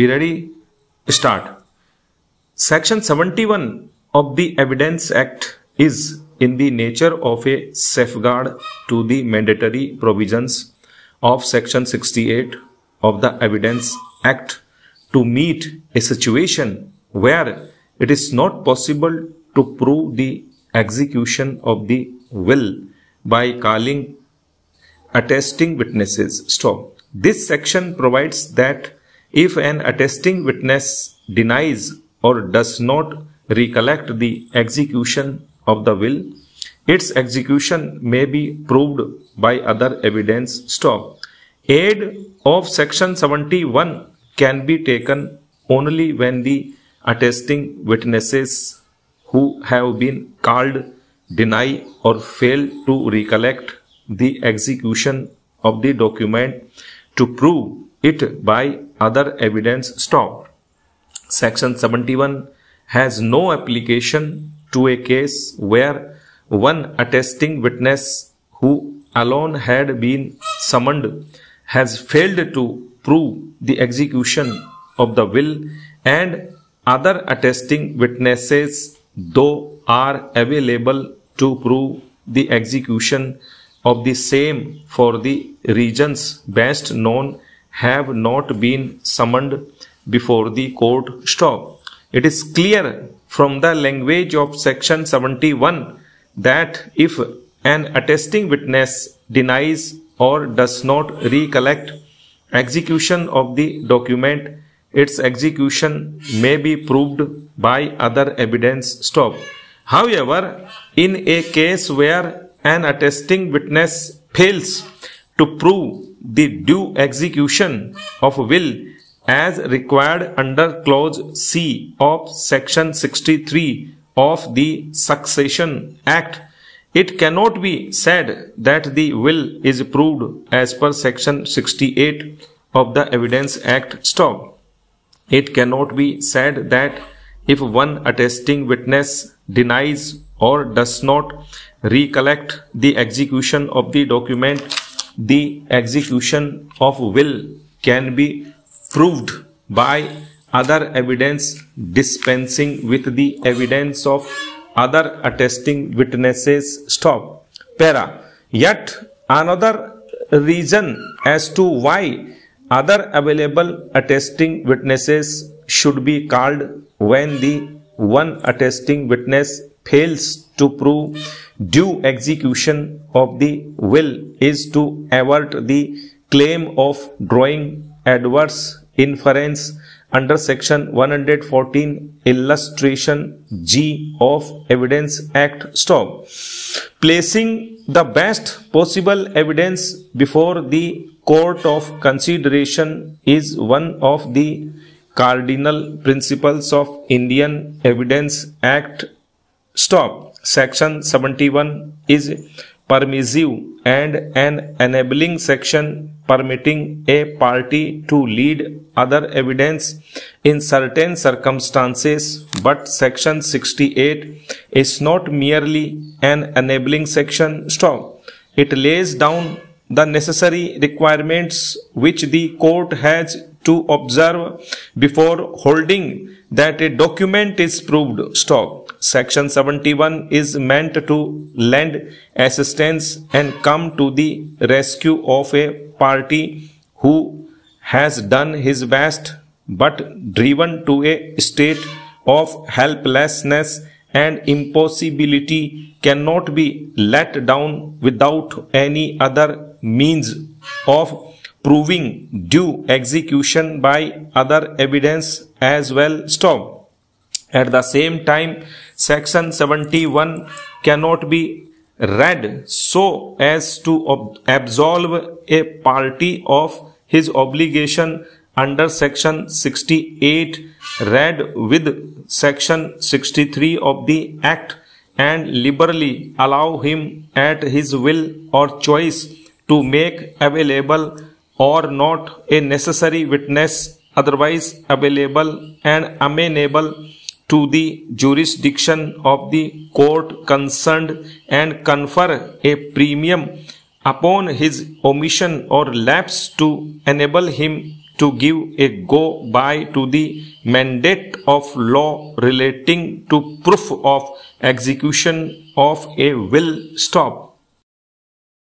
Be ready? Start. Section 71 of the Evidence Act is in the nature of a safeguard to the mandatory provisions of Section 68 of the Evidence Act to meet a situation where it is not possible to prove the execution of the will by calling attesting witnesses. Stop. This section provides that if an attesting witness denies or does not recollect the execution of the will, its execution may be proved by other evidence. Stop. Aid of Section 71 can be taken only when the attesting witnesses who have been called deny or fail to recollect the execution of the document to prove it by other evidence. Stop. Section 71 has no application to a case where one attesting witness who alone had been summoned has failed to prove the execution of the will and other attesting witnesses, though are available to prove the execution of the same for the reasons best known, have not been summoned before the court. Stop. It is clear from the language of Section 71 that if an attesting witness denies or does not recollect execution of the document, its execution may be proved by other evidence. Stop. However, in a case where an attesting witness fails to prove the due execution of will as required under Clause C of Section 63 of the Succession Act, it cannot be said that the will is proved as per Section 68 of the Evidence Act. Stop. It cannot be said that if one attesting witness denies or does not recollect the execution of the document, the execution of will can be proved by other evidence dispensing with the evidence of other attesting witnesses. Stop. Para. Yet another reason as to why other available attesting witnesses should be called when the one attesting witness fails to prove due execution of the will is to avert the claim of drawing adverse inference under Section 114 illustration G of Evidence Act. Stop. Placing the best possible evidence before the court of consideration is one of the cardinal principles of Indian Evidence Act. Stop. Section 71 is permissive and an enabling section permitting a party to lead other evidence in certain circumstances, but Section 68 is not merely an enabling section. Stop. It lays down the necessary requirements which the court has to observe before holding that a document is proved. Stop. Section 71 is meant to lend assistance and come to the rescue of a party who has done his best but driven to a state of helplessness and impossibility cannot be let down without any other means of proving due execution by other evidence as well. Stop. At the same time, Section 71 cannot be read so as to absolve a party of his obligation under Section 68 read with Section 63 of the Act and liberally allow him at his will or choice to make available or not a necessary witness otherwise available and amenable to the jurisdiction of the court concerned and confer a premium upon his omission or lapse to enable him to give a go by to the mandate of law relating to proof of execution of a will stop.